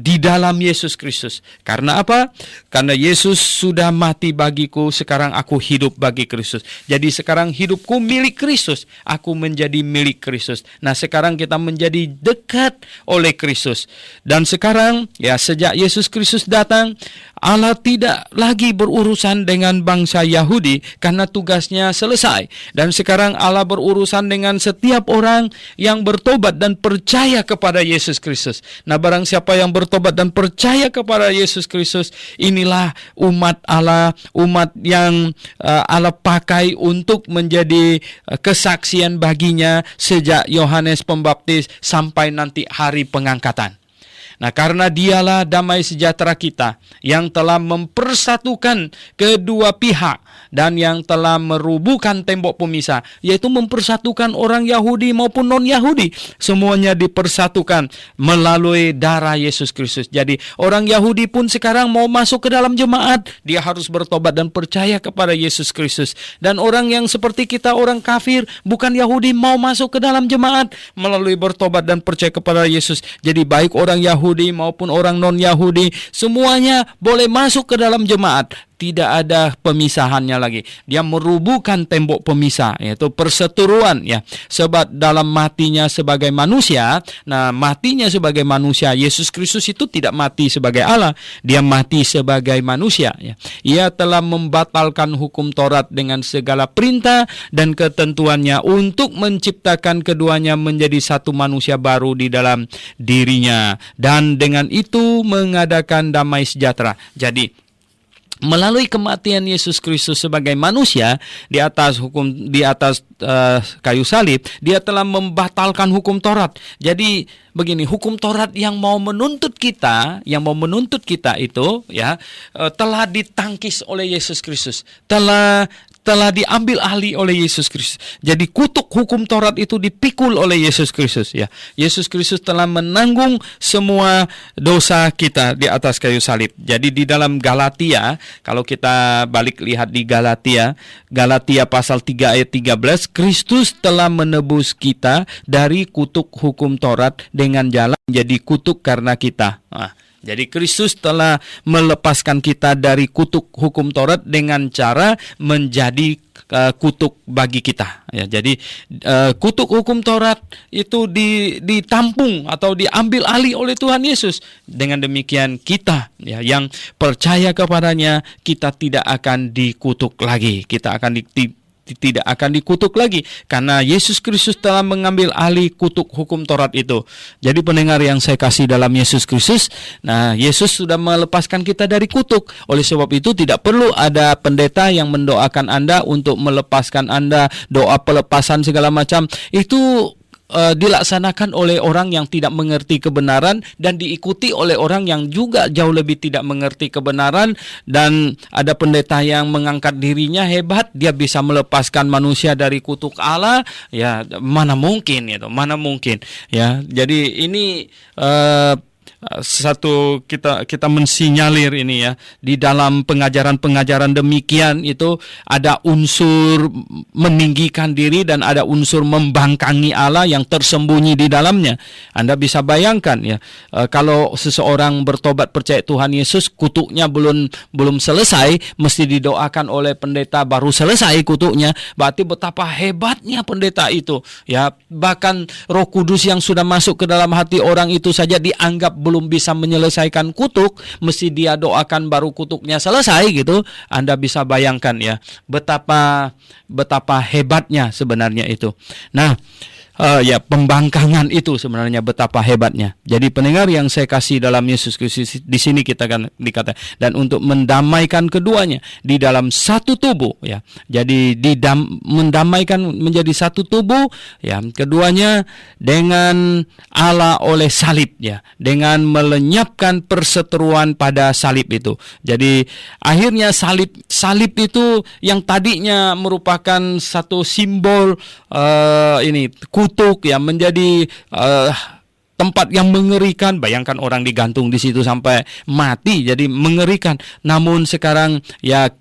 Speaker 1: di dalam Yesus Kristus. Karena apa? Karena Yesus sudah mati bagiku, sekarang aku hidup bagi Kristus. Jadi sekarang hidupku milik Kristus, aku menjadi milik Kristus. Nah, sekarang kita menjadi dekat oleh Kristus. Dan sekarang ya, sejak Yesus Kristus datang, Allah tidak lagi berurusan dengan bangsa Yahudi karena tugasnya selesai. Dan sekarang Allah berurusan dengan setiap orang yang bertobat dan percaya kepada Yesus Kristus. Nah, barang siapa yang bertobat dan percaya kepada Yesus Kristus, inilah umat Allah, umat yang Allah pakai untuk menjadi kesaksian baginya sejak Yohanes Pembaptis sampai nanti hari pengangkatan. Nah, karena dialah damai sejahtera kita yang telah mempersatukan kedua pihak dan yang telah merubuhkan tembok pemisah, yaitu mempersatukan orang Yahudi maupun non-Yahudi. Semuanya dipersatukan melalui darah Yesus Kristus. Jadi orang Yahudi pun sekarang mau masuk ke dalam jemaat, dia harus bertobat dan percaya kepada Yesus Kristus. Dan orang yang seperti kita, orang kafir, bukan Yahudi, mau masuk ke dalam jemaat melalui bertobat dan percaya kepada Yesus. Jadi baik orang Yahudi maupun orang non-Yahudi, semuanya boleh masuk ke dalam jemaat. Tidak ada pemisahannya lagi. Dia merubuhkan tembok pemisah, yaitu perseteruan ya. Sebab dalam matinya sebagai manusia, nah matinya sebagai manusia, Yesus Kristus itu tidak mati sebagai Allah, dia mati sebagai manusia ya. Ia telah membatalkan hukum Taurat dengan segala perintah dan ketentuannya untuk menciptakan keduanya menjadi satu manusia baru di dalam dirinya, dan dengan itu mengadakan damai sejahtera. Jadi melalui kematian Yesus Kristus sebagai manusia di atas kayu salib, dia telah membatalkan hukum Taurat. Jadi begini, hukum Taurat yang mau menuntut kita itu ya, telah ditangkis oleh Yesus Kristus, telah diambil alih oleh Yesus Kristus. Jadi kutuk hukum Taurat itu dipikul oleh Yesus Kristus ya. Yesus Kristus telah menanggung semua dosa kita di atas kayu salib. Jadi di dalam Galatia, kalau kita balik lihat di Galatia pasal 3 ayat 13, Kristus telah menebus kita dari kutuk hukum Taurat dengan jalan menjadi kutuk karena kita. Jadi Kristus telah melepaskan kita dari kutuk hukum Taurat dengan cara menjadi kutuk bagi kita. Ya, jadi kutuk hukum Taurat itu ditampung atau diambil alih oleh Tuhan Yesus. Dengan demikian kita ya, yang percaya kepadanya, kita tidak akan dikutuk lagi. Kita akan tidak akan dikutuk lagi karena Yesus Kristus telah mengambil alih kutuk hukum Taurat itu. Jadi pendengar yang saya kasih dalam Yesus Kristus, nah Yesus sudah melepaskan kita dari kutuk. Oleh sebab itu tidak perlu ada pendeta yang mendoakan Anda untuk melepaskan Anda, doa pelepasan segala macam. Itu dilaksanakan oleh orang yang tidak mengerti kebenaran dan diikuti oleh orang yang juga jauh lebih tidak mengerti kebenaran. Dan ada pendeta yang mengangkat dirinya hebat, dia bisa melepaskan manusia dari kutuk Allah. Ya, mana mungkin ya. Jadi ini satu kita mensinyalir ini ya, di dalam pengajaran demikian itu ada unsur meninggikan diri dan ada unsur membangkangi Allah yang tersembunyi di dalamnya. Anda bisa bayangkan ya, kalau seseorang bertobat percaya Tuhan Yesus, kutuknya belum selesai, mesti didoakan oleh pendeta baru selesai kutuknya. Berarti betapa hebatnya pendeta itu ya. Bahkan Roh Kudus yang sudah masuk ke dalam hati orang itu saja dianggap belum bisa menyelesaikan kutuk, mesti dia doakan baru kutuknya selesai gitu. Anda bisa bayangkan ya, betapa hebatnya sebenarnya itu. Nah, ya pembangkangan itu sebenarnya betapa hebatnya. Jadi pendengar yang saya kasih dalam Yesus Kristus, di sini kita kan dikatakan dan untuk mendamaikan keduanya di dalam satu tubuh ya. Jadi mendamaikan menjadi satu tubuh ya, keduanya dengan Allah oleh salib ya, dengan melenyapkan perseteruan pada salib itu. Jadi akhirnya salib itu yang tadinya merupakan satu simbol kutuk ya, menjadi tempat yang mengerikan. Bayangkan orang digantung di situ sampai mati, jadi mengerikan. Namun sekarang ya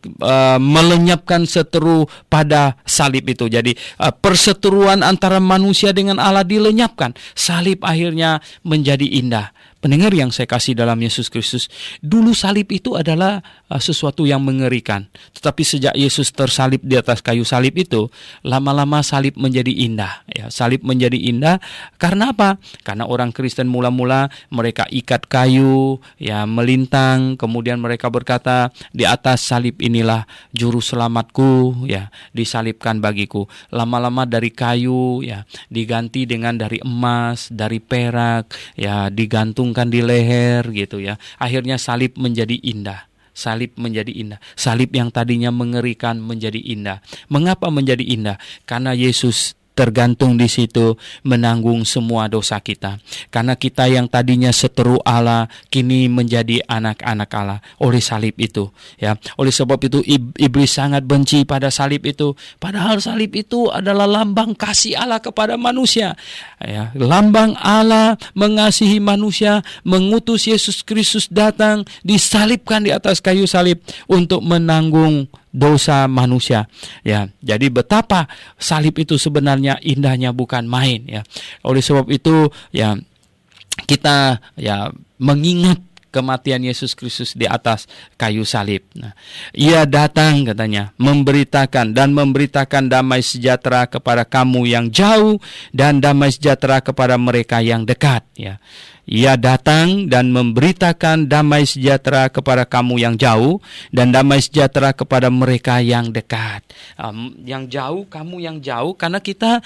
Speaker 1: melenyapkan seteru pada salib itu. Jadi perseteruan antara manusia dengan Allah dilenyapkan. Salib akhirnya menjadi indah. Pendengar yang saya kasih dalam Yesus Kristus, dulu salib itu adalah sesuatu yang mengerikan. Tetapi sejak Yesus tersalib di atas kayu salib itu, lama-lama salib menjadi indah. Ya, salib menjadi indah karena apa? Karena orang Kristen mula-mula mereka ikat kayu, ya melintang, kemudian mereka berkata, di atas salib inilah juru selamatku, ya disalibkan bagiku. Lama-lama dari kayu, ya diganti dengan dari emas, dari perak, ya digantung di leher gitu ya. Akhirnya salib menjadi indah. Salib menjadi indah. Salib yang tadinya mengerikan menjadi indah. Mengapa menjadi indah? Karena Yesus tergantung di situ menanggung semua dosa kita. Karena kita yang tadinya seteru Allah kini menjadi anak-anak Allah oleh salib itu, ya. Oleh sebab itu iblis sangat benci pada salib itu. Padahal salib itu adalah lambang kasih Allah kepada manusia. Ya, lambang Allah mengasihi manusia, mengutus Yesus Kristus datang, disalibkan di atas kayu salib untuk menanggung dosa manusia, ya. Jadi betapa salib itu sebenarnya indahnya bukan main, ya. Oleh sebab itu ya kita ya mengingat kematian Yesus Kristus di atas kayu salib. Nah, ia datang katanya memberitakan damai sejahtera kepada kamu yang jauh dan damai sejahtera kepada mereka yang dekat, ya. Ia datang dan memberitakan damai sejahtera kepada kamu yang jauh dan damai sejahtera kepada mereka yang dekat. Yang jauh, kamu yang jauh, karena kita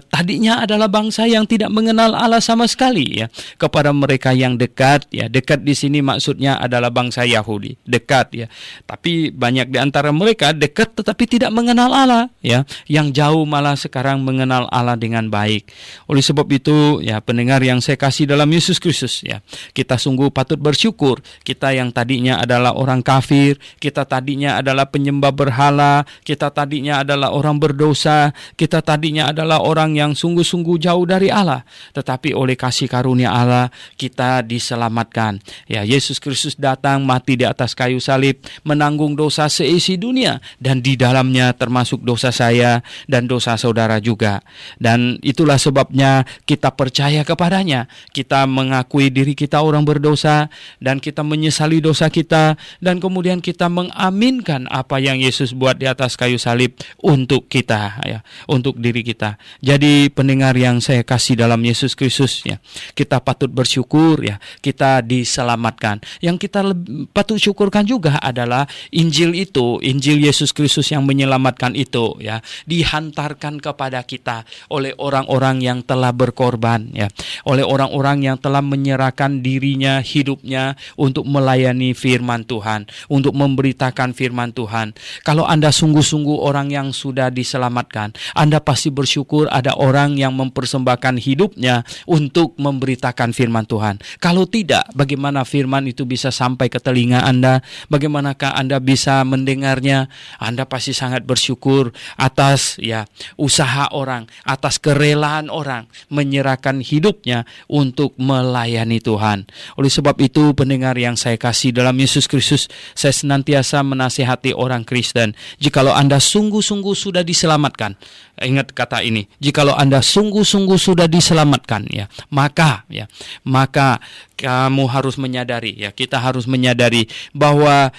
Speaker 1: tadinya adalah bangsa yang tidak mengenal Allah sama sekali, ya. Kepada mereka yang dekat, ya, dekat di sini maksudnya adalah bangsa Yahudi, dekat, ya. Tapi banyak di antara mereka dekat tetapi tidak mengenal Allah, ya. Yang jauh malah sekarang mengenal Allah dengan baik. Oleh sebab itu, ya pendengar yang saya kasih dalam Yesus Kristus, ya, kita sungguh patut bersyukur. Kita yang tadinya adalah orang kafir, kita tadinya adalah penyembah berhala, kita tadinya adalah orang berdosa, kita tadinya adalah orang yang sungguh-sungguh jauh dari Allah. Tetapi oleh kasih karunia Allah kita diselamatkan. Ya, Yesus Kristus datang mati di atas kayu salib, menanggung dosa seisi dunia, dan di dalamnya termasuk dosa saya dan dosa saudara juga. Dan itulah sebabnya kita percaya kepadanya. Kita mengakui diri kita orang berdosa dan kita menyesali dosa kita, dan kemudian kita mengaminkan apa yang Yesus buat di atas kayu salib untuk kita, ya, untuk diri kita. Jadi pendengar yang saya kasih dalam Yesus Kristus, ya, kita patut bersyukur, ya, kita diselamatkan. Yang kita patut syukurkan juga adalah Injil itu, Injil Yesus Kristus yang menyelamatkan itu, ya, dihantarkan kepada kita oleh orang-orang yang telah berkorban, ya, oleh orang-orang yang telah menyerahkan dirinya, hidupnya untuk melayani firman Tuhan, untuk memberitakan firman Tuhan. Kalau Anda sungguh-sungguh orang yang sudah diselamatkan, Anda pasti bersyukur ada orang yang mempersembahkan hidupnya untuk memberitakan firman Tuhan. Kalau tidak, bagaimana firman itu bisa sampai ke telinga Anda? Bagaimanakah Anda bisa mendengarnya? Anda pasti sangat bersyukur atas, ya, usaha orang, atas kerelaan orang menyerahkan hidupnya untuk melayani Tuhan. Oleh sebab itu, pendengar yang saya kasih dalam Yesus Kristus, saya senantiasa menasihati orang Kristen, jikalau Anda sungguh-sungguh sudah diselamatkan, ingat kata ini, jikalau Anda sungguh-sungguh sudah diselamatkan, ya, maka kamu harus menyadari, ya, kita harus menyadari bahwa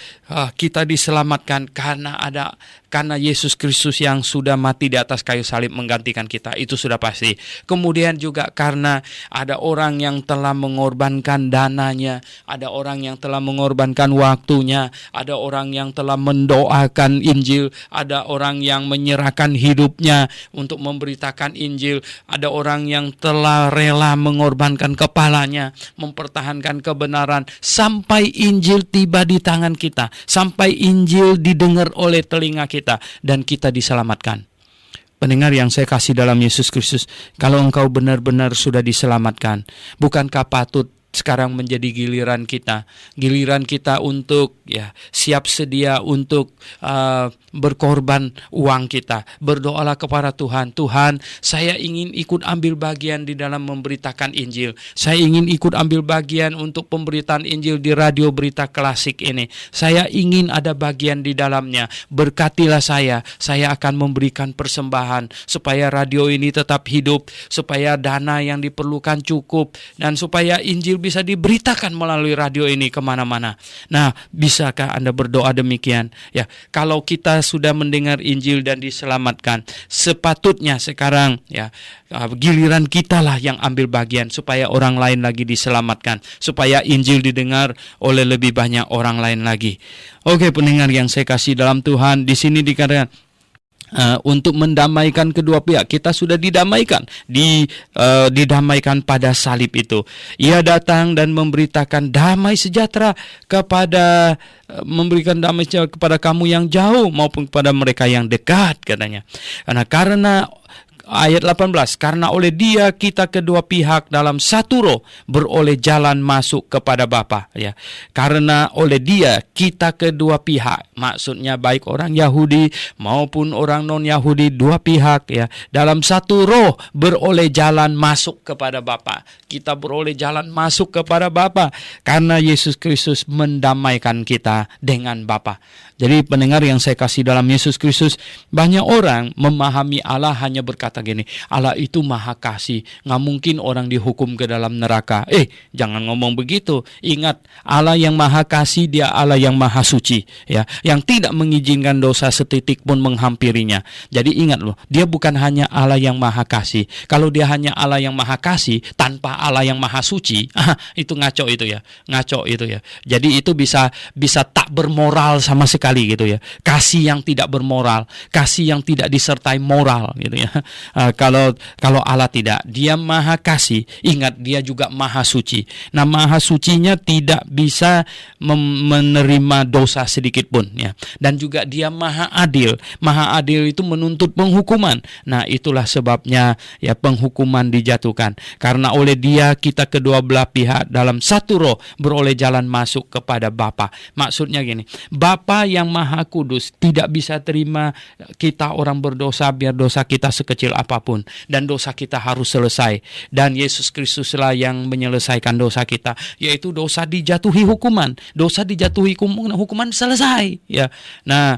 Speaker 1: kita diselamatkan karena Yesus Kristus yang sudah mati di atas kayu salib menggantikan kita, itu sudah pasti. Kemudian juga karena ada orang yang telah mengorbankan dananya, ada orang yang telah mengorbankan waktunya, ada orang yang telah mendoakan Injil, ada orang yang menyerahkan hidupnya untuk memberitakan Injil, ada orang yang telah rela mengorbankan kepalanya, mempertahankan kebenaran sampai Injil tiba di tangan kita, sampai Injil didengar oleh telinga kita, dan kita diselamatkan. Pendengar yang saya kasih dalam Yesus Kristus, kalau engkau benar-benar sudah diselamatkan, bukankah patut sekarang menjadi giliran kita untuk siap sedia untuk berkorban uang kita. Berdoalah kepada Tuhan, Tuhan, saya ingin ikut ambil bagian di dalam memberitakan Injil. Saya ingin ikut ambil bagian untuk pemberitaan Injil di radio berita klasik ini. Saya ingin ada bagian di dalamnya. Berkatilah saya akan memberikan persembahan supaya radio ini tetap hidup, supaya dana yang diperlukan cukup, dan supaya Injil bisa diberitakan melalui radio ini kemana-mana. Nah, bisakah Anda berdoa demikian? Ya, kalau kita sudah mendengar Injil dan diselamatkan, sepatutnya sekarang giliran kita lah yang ambil bagian supaya orang lain lagi diselamatkan, supaya Injil didengar oleh lebih banyak orang lain lagi. Oke, pendengar yang saya kasih dalam Tuhan, di sini dikatakan untuk mendamaikan kedua pihak. Kita sudah didamaikan, didamaikan pada salib itu. Ia datang dan memberitakan damai sejahtera memberikan damai sejahtera kepada kamu yang jauh maupun kepada mereka yang dekat, katanya. Karena ayat 18, karena oleh Dia kita kedua pihak dalam satu roh beroleh jalan masuk kepada Bapa. Ya, karena oleh Dia kita kedua pihak, maksudnya baik orang Yahudi maupun orang non Yahudi, dua pihak dalam satu roh beroleh jalan masuk kepada Bapa. Kita beroleh jalan masuk kepada Bapa karena Yesus Kristus mendamaikan kita dengan Bapa. Jadi pendengar yang saya kasih dalam Yesus Kristus, banyak orang memahami Allah hanya berkata gini, Allah itu maha kasih, nggak mungkin orang dihukum ke dalam neraka. Jangan ngomong begitu. Ingat, Allah yang maha kasih, Dia Allah yang maha suci, yang tidak mengizinkan dosa setitik pun menghampirinya. Jadi ingat loh, Dia bukan hanya Allah yang maha kasih. Kalau Dia hanya Allah yang maha kasih tanpa Allah yang maha suci, itu ngaco itu ya. Jadi itu bisa tak bermoral sama sekali gitu ya. Kasih yang tidak bermoral, kasih yang tidak disertai moral gitu ya. Kalau Allah tidak, Dia maha kasih, ingat Dia juga maha suci. Nah, maha sucinya tidak bisa menerima dosa sedikit pun ya. Dan juga Dia maha adil. Maha adil itu menuntut penghukuman. Nah, itulah sebabnya penghukuman dijatuhkan. Karena oleh Dia kita kedua belah pihak dalam satu roh beroleh jalan masuk kepada Bapa. Maksudnya gini, Bapa yang maha kudus tidak bisa terima kita orang berdosa biar dosa kita sekecil apapun, dan dosa kita harus selesai, dan Yesus Kristuslah yang menyelesaikan dosa kita, yaitu dosa dijatuhi hukuman, hukuman selesai ya. Nah,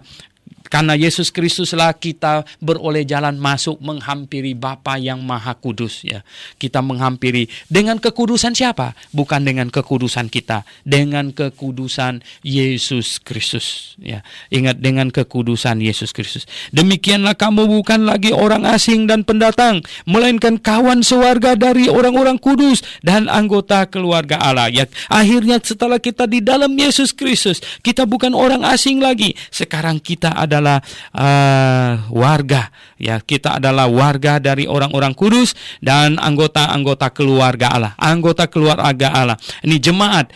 Speaker 1: karena Yesus Kristuslah kita beroleh jalan masuk menghampiri Bapa yang Maha Kudus ya. Kita menghampiri dengan kekudusan siapa? Bukan dengan kekudusan kita, dengan kekudusan Yesus Kristus ya. Ingat, dengan kekudusan Yesus Kristus. Demikianlah kamu bukan lagi orang asing dan pendatang, melainkan kawan sewarga dari orang-orang kudus dan anggota keluarga Allah ya. Akhirnya setelah kita di dalam Yesus Kristus, kita bukan orang asing lagi. Sekarang kita adalah warga ya, kita adalah warga dari orang-orang kudus dan anggota-anggota keluarga Allah, anggota keluarga Allah. Ini jemaat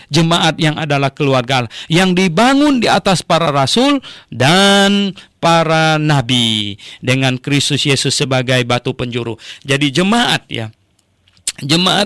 Speaker 1: yang adalah keluarga Allah, yang dibangun di atas para rasul dan para nabi dengan Kristus Yesus sebagai batu penjuru. Jadi jemaat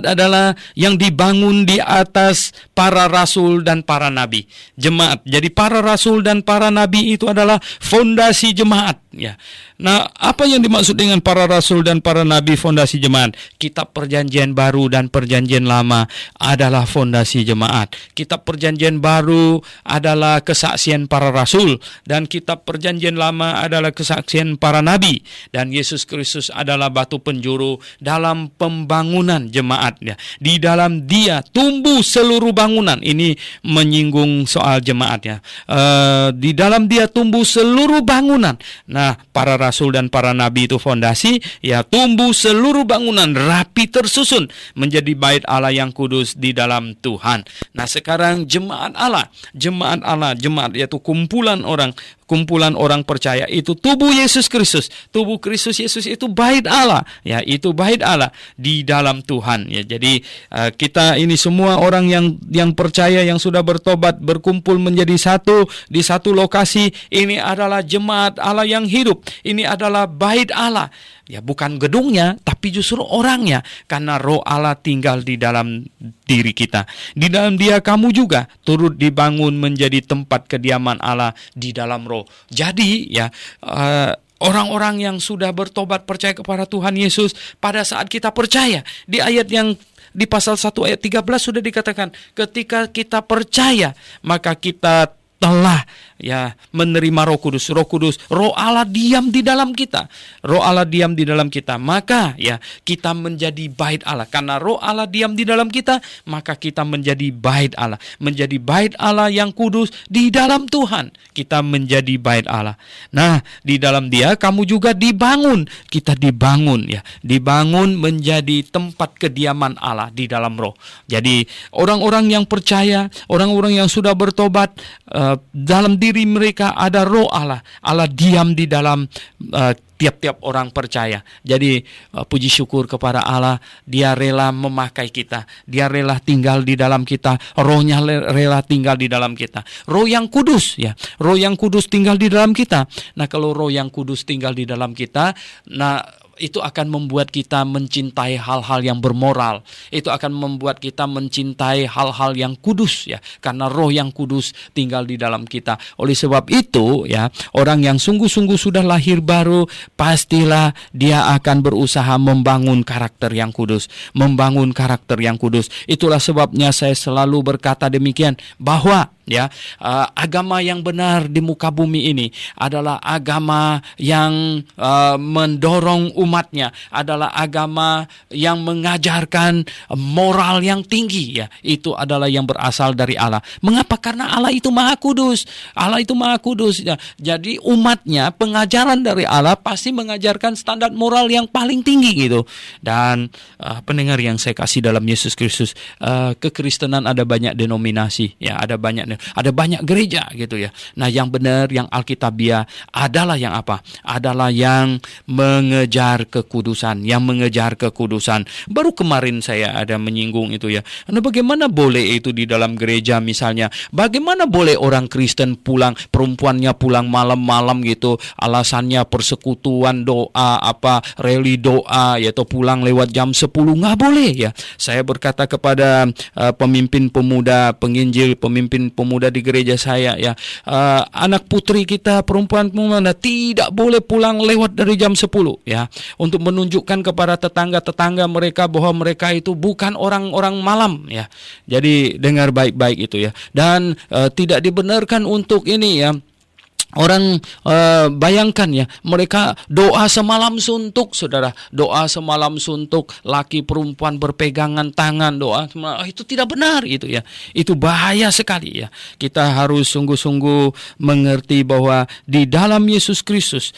Speaker 1: adalah yang dibangun di atas para rasul dan para nabi. Jadi para rasul dan para nabi itu adalah fondasi jemaat ya. Nah, apa yang dimaksud dengan para rasul dan para nabi fondasi jemaat? Kitab Perjanjian Baru dan Perjanjian Lama adalah fondasi jemaat. Kitab Perjanjian Baru adalah kesaksian para rasul, dan kitab Perjanjian Lama adalah kesaksian para nabi, dan Yesus Kristus adalah batu penjuru dalam pembangunan jemaatnya. Di dalam Dia tumbuh seluruh bangunan. Ini menyinggung soal jemaatnya. Di dalam Dia tumbuh seluruh bangunan. Nah, para rasul dan para nabi itu fondasi, ya, tumbuh seluruh bangunan rapi tersusun menjadi bait Allah yang kudus di dalam Tuhan. Nah, sekarang jemaat yaitu kumpulan orang percaya, itu tubuh Yesus Kristus. Tubuh Kristus Yesus itu bait Allah, ya, itu bait Allah di dalam Tuhan ya. Jadi kita ini semua orang yang percaya, yang sudah bertobat, berkumpul menjadi satu di satu lokasi. Ini adalah jemaat Allah yang hidup. Ini adalah bait Allah Ya, bukan gedungnya, tapi justru orangnya. Karena Roh Allah tinggal di dalam diri kita. Di dalam Dia kamu juga turut dibangun menjadi tempat kediaman Allah di dalam Roh. Jadi ya, orang-orang yang sudah bertobat percaya kepada Tuhan Yesus, pada saat kita percaya, di ayat yang di pasal 1 ayat 13 sudah dikatakan, ketika kita percaya, maka kita telah ya menerima Roh Kudus. Roh Kudus, Roh Allah diam di dalam kita. Roh Allah diam di dalam kita. Maka ya kita menjadi bait Allah. Karena Roh Allah diam di dalam kita, maka kita menjadi bait Allah. Menjadi bait Allah yang kudus di dalam Tuhan. Kita menjadi bait Allah. Nah, di dalam Dia kamu juga dibangun. Kita dibangun ya. Dibangun menjadi tempat kediaman Allah di dalam Roh. Jadi orang-orang yang percaya, orang-orang yang sudah bertobat, dalam diri mereka ada Roh Allah. Allah diam di dalam tiap-tiap orang percaya. Jadi puji syukur kepada Allah, Dia rela memakai kita. Dia rela tinggal di dalam kita. Rohnya rela tinggal di dalam kita. Roh yang kudus ya. Roh yang kudus tinggal di dalam kita. Nah, kalau Roh yang kudus tinggal di dalam kita, nah itu akan membuat kita mencintai hal-hal yang bermoral. Itu akan membuat kita mencintai hal-hal yang kudus ya, karena Roh yang kudus tinggal di dalam kita. Oleh sebab itu ya, orang yang sungguh-sungguh sudah lahir baru, pastilah dia akan berusaha membangun karakter yang kudus, membangun karakter yang kudus. Itulah sebabnya saya selalu berkata demikian, bahwa ya, agama yang benar di muka bumi ini adalah agama yang mendorong umatnya, adalah agama yang mengajarkan moral yang tinggi ya. Itu adalah yang berasal dari Allah. Mengapa? Karena Allah itu Maha Kudus. Allah itu Maha Kudus ya. Jadi umatnya, pengajaran dari Allah pasti mengajarkan standar moral yang paling tinggi gitu. Dan pendengar yang saya kasih dalam Yesus Kristus, kekristenan ada banyak denominasi ya, ada banyak gereja gitu ya. Nah, yang benar, yang alkitabiah adalah yang apa? Adalah yang mengejar kekudusan, yang mengejar kekudusan. Baru kemarin saya ada menyinggung itu ya. Nah, bagaimana boleh itu di dalam gereja misalnya? Bagaimana boleh orang Kristen pulang, perempuannya pulang malam-malam gitu, alasannya persekutuan doa, reli doa, yaitu pulang lewat jam 10, nggak boleh ya. Saya berkata kepada pemimpin pemuda, penginjil, pemimpin pemuda di gereja saya ya, anak putri kita, perempuan pemuda tidak boleh pulang lewat dari jam 10 ya, untuk menunjukkan kepada tetangga-tetangga mereka bahwa mereka itu bukan orang-orang malam ya. Jadi dengar baik-baik itu ya. Dan tidak dibenarkan untuk ini ya. Orang bayangkan ya, mereka doa semalam suntuk, saudara, doa semalam suntuk, laki perempuan berpegangan tangan doa, itu tidak benar itu ya, itu bahaya sekali ya. Kita harus sungguh-sungguh mengerti bahwa di dalam Yesus Kristus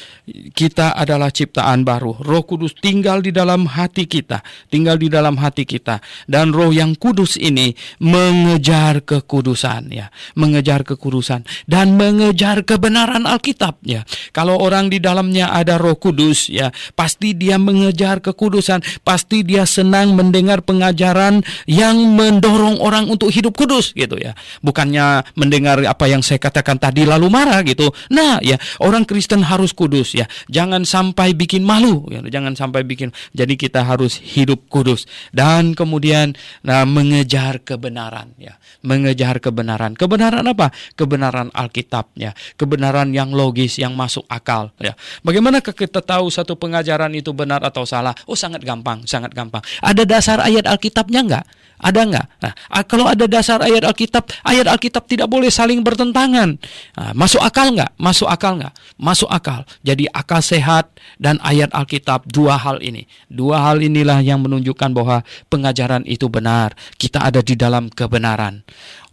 Speaker 1: kita adalah ciptaan baru. Roh Kudus tinggal di dalam hati kita, tinggal di dalam hati kita, dan Roh yang kudus ini mengejar kekudusan ya, mengejar kekudusan dan mengejar kebenaran Alkitab ya. Kalau orang di dalamnya ada Roh Kudus ya, pasti dia mengejar kekudusan, pasti dia senang mendengar pengajaran yang mendorong orang untuk hidup kudus gitu ya. Bukannya mendengar apa yang saya katakan tadi lalu marah gitu. Nah ya, orang Kristen harus kudus ya. Jangan sampai bikin malu ya. Jangan sampai bikin. Jadi kita harus hidup kudus dan kemudian mengejar kebenaran ya. Mengejar kebenaran. Kebenaran apa? Kebenaran Alkitab ya. Kebenaran yang logis, yang masuk akal ya. Bagaimana kita tahu satu pengajaran itu benar atau salah? Oh, sangat gampang, sangat gampang. Ada dasar ayat Alkitabnya enggak? Ada enggak? Nah, kalau ada dasar ayat Alkitab tidak boleh saling bertentangan. Nah, masuk akal enggak? Masuk akal enggak? Masuk akal. Jadi akal sehat dan ayat Alkitab, dua hal ini. Dua hal inilah yang menunjukkan bahwa pengajaran itu benar. Kita ada di dalam kebenaran.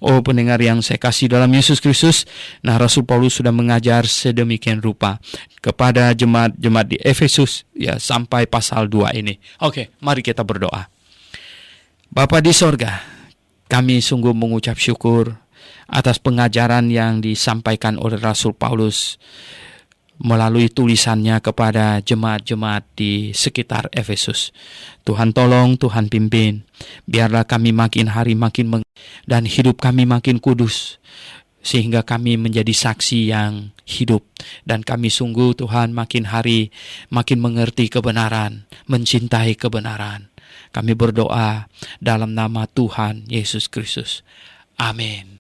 Speaker 1: Oh, pendengar yang saya kasih dalam Yesus Kristus, nah Rasul Paulus sudah mengajar sedemikian rupa kepada jemaat-jemaat di Efesus ya, sampai pasal 2 ini. Oke, mari kita berdoa. Bapa di sorga, kami sungguh mengucap syukur atas pengajaran yang disampaikan oleh Rasul Paulus melalui tulisannya kepada jemaat-jemaat di sekitar Efesus. Tuhan tolong, Tuhan pimpin. Biarlah kami makin hari makin dan hidup kami makin kudus. sehingga kami menjadi saksi yang hidup. Dan kami sungguh Tuhan makin hari makin mengerti kebenaran, mencintai kebenaran. Kami berdoa dalam nama Tuhan Yesus Kristus. Amin.